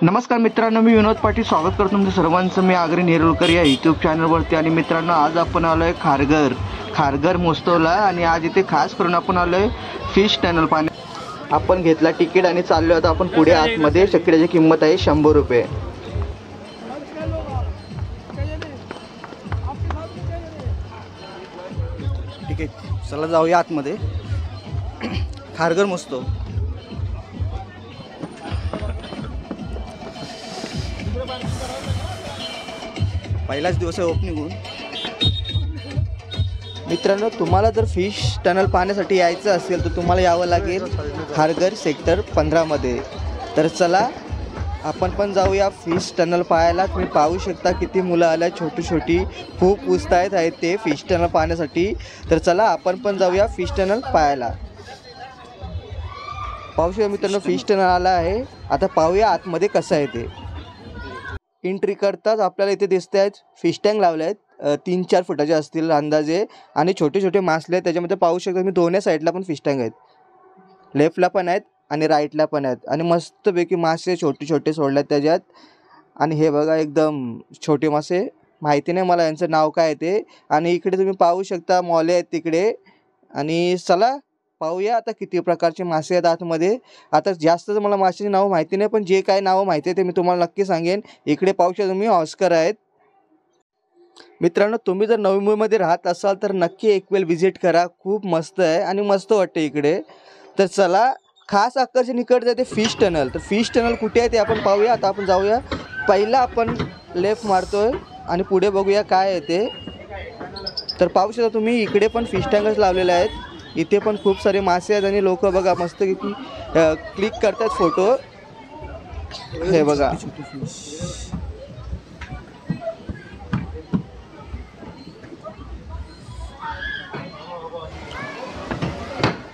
नमस्कार मित्रांनो, मी विनोद पाटील स्वागत करतो तुमचं सर्वांचं मी आगरी नेरुळकर या यूट्यूब चॅनलवरती। आणि मित्रांनो, आज आपण आलो आहे खारघर महोत्सवला आणि आज इथे खास करून आपण आलो आहे फिश टनल पाणी। आपण घेतला तिकीट आणि चाललो आता आपण पुढे आतमध्ये। चक्रीची किंमत आहे 100 रुपये। ठीक आहे, चला जाऊया आतमध्ये। खारघर महोत्सव पहिलाच दिवस आहे ओपनिंग। मित्रांनो, तुम्हाला जर फिश टनल पाहण्यासाठी यायचं असेल तर तुम्हाला यावं लागेल खारघर सेक्टर 15 मध्ये। तर चला आपण पण जाऊया फिश टनल पाहायला। तुम्ही पाहू शकता किती मुलं आल्या, छोटी छोटी, खूप उत्साहित आहेत ते फिश टनल पाहण्यासाठी। तर चला आपण पण जाऊया फिश टनल पाहायला। पाहू शकता मित्रांनो, फिश टनल आला आहे। आता पाहूया आतमध्ये कसं आहे ते। एंट्री करताच आपल्याला इथे दिसत आहेत फिश टँक लावले आहेत, 3-4 फुटाचे असतील अंदाजे, आणि छोटे छोटे मासले आहेत त्याच्यामध्ये। पाहू शकता मी दोन्ही साईडला पण फिश टँक आहेत, लेफ्टला पण आहेत आणि राईटला पण आहेत। आणि मस्तपैकी मासे छोटे छोटे सोडले आहेत त्याच्यात। आणि हे बघा एकदम छोटे मासे, माहिती नाही मला यांचं नाव काय ते। आणि इकडे तुम्ही पाहू शकता मॉले आहेत तिकडे। आणि चला पाहूया आता किती प्रकारचे मासे आहेत आतमध्ये। आता जास्त मला माशाची नावं माहिती नाही, पण जे काय नावं माहिती आहे ते मी तुम्हाला नक्की सांगेन। इकडे पाहू शकता तुम्ही ऑस्कर आहेत। मित्रांनो, तुम्ही जर नवी मुंबईमध्ये राहत असाल तर नक्की एक वेळ विजिट करा, खूप मस्त आहे आणि मस्त वाटते इकडे। तर चला, खास आकर्षण इकडचं ते फिश टनल। तर फिश टनल कुठे आहे ते आपण पाहूया। आता आपण जाऊया, पहिला आपण लेफ्ट मारतोय आणि पुढे बघूया काय आहे ते। तर पाहू शकता तुम्ही इकडे पण फिश टँकच लावलेले आहेत। इथे पण खूप सारे मासे आहेत आणि लोक बघा मस्त किती क्लिक करतात फोटो। हे बघा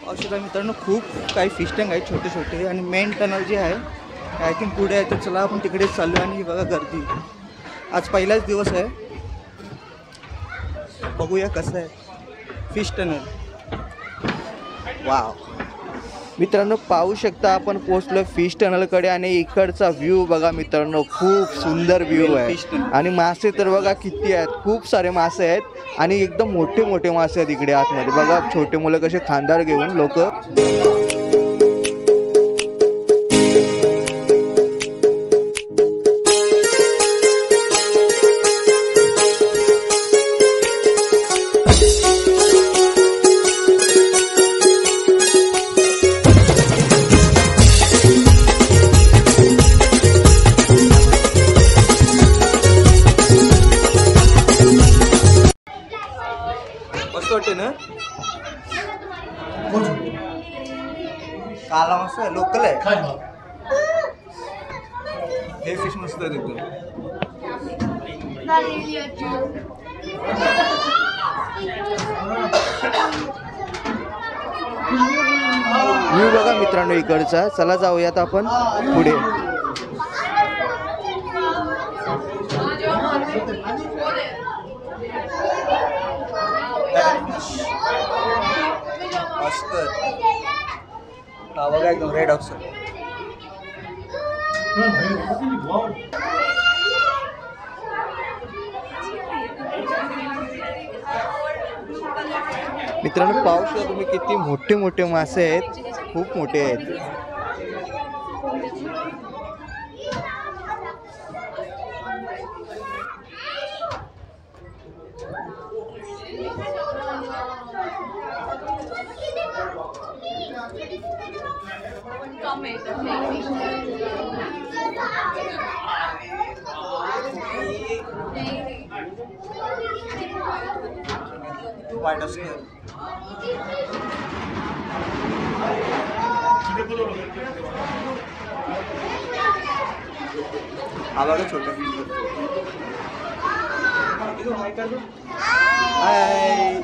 औषधा मित्रांनो, खूप काही फिश टँक आहेत छोटे छोटे। आणि मेन टनल जे आहे आय थिंक पुढे आहे। तर चला आपण तिकडेच चाललो। आणि बघा गर्दी, आज पहिलाच दिवस आहे। बघूया कसं आहे फिश टनल। वाव मित्रांनो, पाहू शकता आपण पोहोचलो फिश टनलकडे। आणि इकडचा व्ह्यू बघा मित्रांनो, खूप सुंदर व्ह्यू आहे। आणि मासे तर बघा किती आहेत, खूप सारे मासे आहेत आणि एकदम मोठे मोठे मासे आहेत इकडे आतमध्ये। बघा छोटे मुलं कसे खांदार घेऊन लोक। वाटते ना, काला मस्त आहे, लोकल आहे हे फिश, मस्त आहे एकदम। व्ह्यू बघा मित्रांनो इकडचा। चला जाऊयात आपण पुढे। ऑस्कर हा बघा एकदम रेड ऑस्कर। मित्रांनो, पाहू शकता तुम्ही किती मोठे मोठे मासे आहेत, खूप मोठे आहेत। वाईट असते हा बघा छोटा फिश। हाय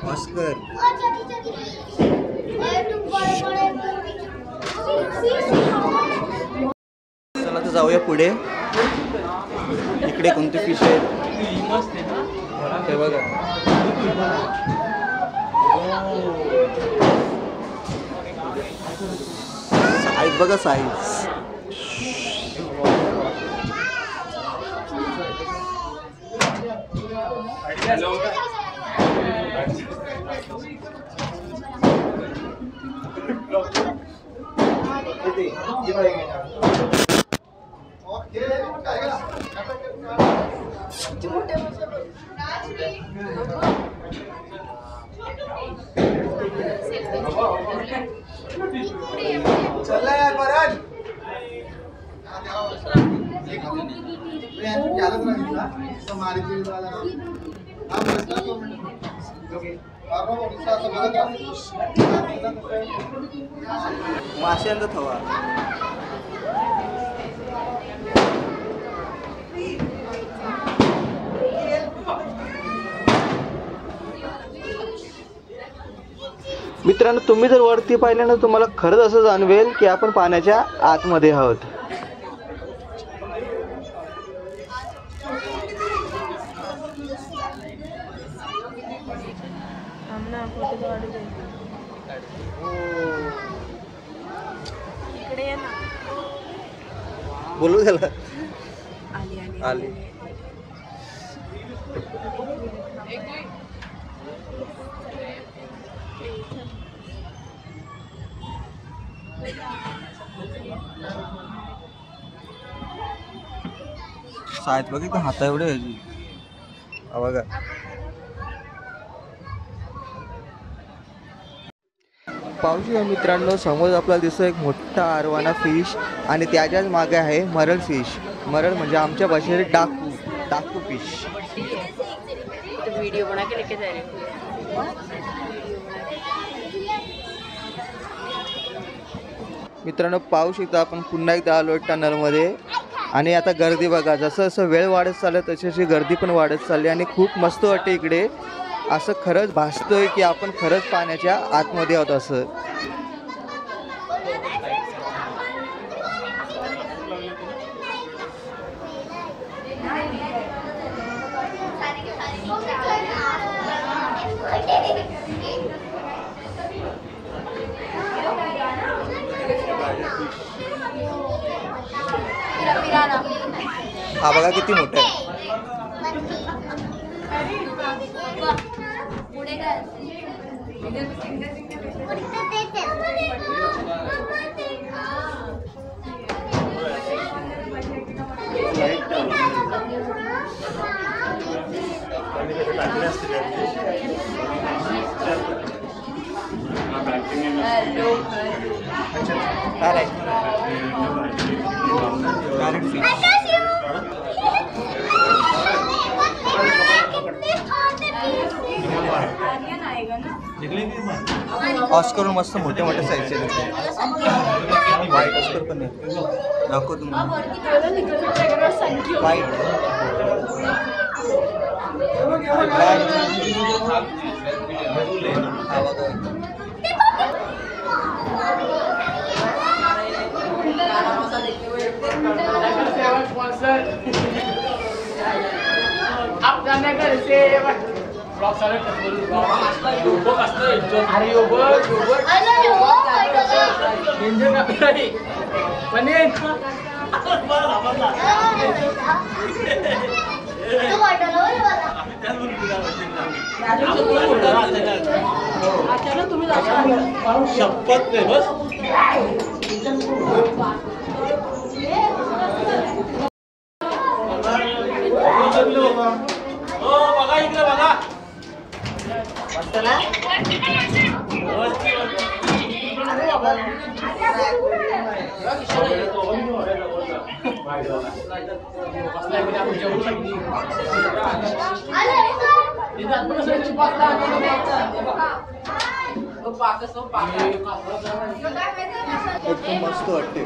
ऑस्कर चला तर जाऊया पुढे. इकडे कोणते फिश आहेत ते बघा. साईज बघा साईज. माशांचा थवा. मित्रांनो, तुम्ही जर वरती पाहिलं ना तुम्हाला खरंच असं जाणवेल की आपण पाण्याच्या आतमध्ये आहोत. बोलू त्याला. आली सायत बघितलं हाता एवढे बघा. पाहू शकता मित्रांनो, समोर आपल्याला दिसतो एक मोठा अरवाना फिश आणि त्याच्याच मागे आहे मरळ फिश. मरळ म्हणजे आमच्या भाषेत डाकू फिश. मित्रांनो, पाहू शकता आपण पुन्हा एकदा आलो टनलमध्ये. आणि आता गर्दी बघा, जसं जसं वेळ वाढत चाललं तशी तशी गर्दी पण वाढत चालली आणि खूप मस्त वाटते इकडे. असं खरंच भासतंय की आपण खरंच पाण्याच्या आतमध्ये आहोत असं. हा बघा किती मोठा आहे. ऑस्कर मस्त मोठे मोठे साईजचे व्हाईट ऑस्कर पण आहे. दाखव तुम्हाला व्हाईट आप जाने का से ब्लॉक सारे योग असतं अरे योग इंजन नाही पण शपथ नाही बस बघा इकडे बघा एकदम मस्त वाटते.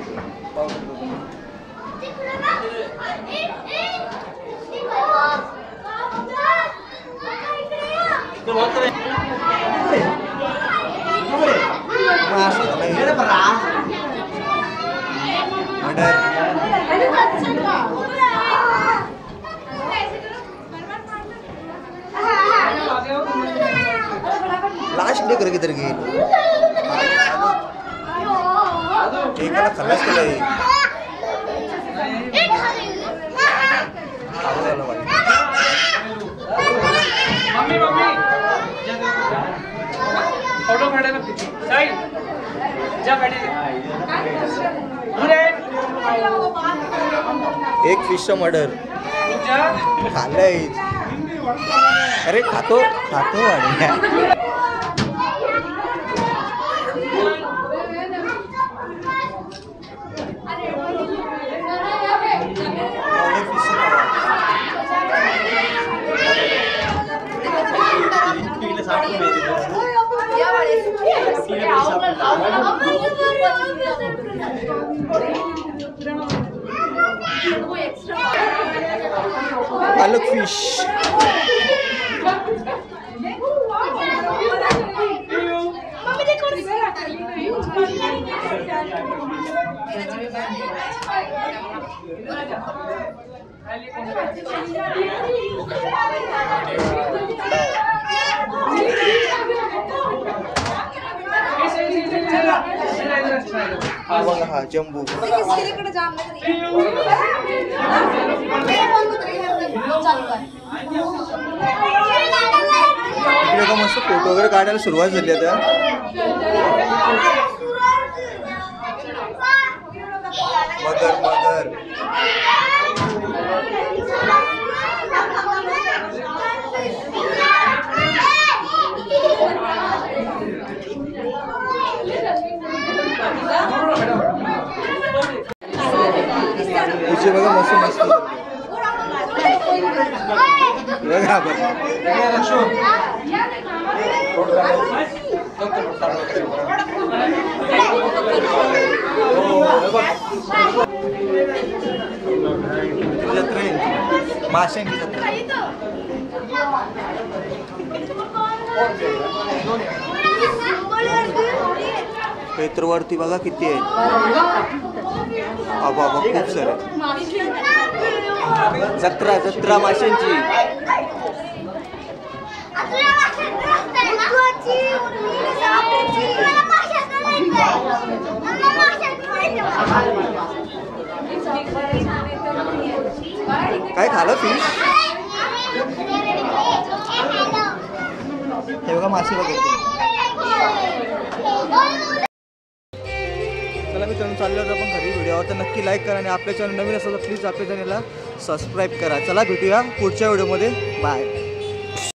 लास्ट डे कर किधर गई एकाला खल्लास केलंय. फोटो काढायला साईड जा एक फिशचं मर्डर खाल्लंय. अरे खातो वाढल्या. पालक फिश हा जम्बू. इकडे का मस्त फोटो वगैरे काढायला सुरुवात झाली आता. मगर इथे बघा मस्त बघा आपण माशांची जत्रा. पेत्रवरती बघा किती आहेत. बाबा खूप सारे. जत्रा माशांची. काय खालं फिश. हे बघा मासे वगैरे. चला मित्रांनो चाललो होतो आपण घरी. व्हिडिओ आवडता नक्की लाईक करा आणि आपल्या चॅनल नवीन असेल तर प्लीज आपल्या चॅनलला सबस्क्राईब करा. चला भेटूया पुढच्या व्हिडिओमध्ये. बाय.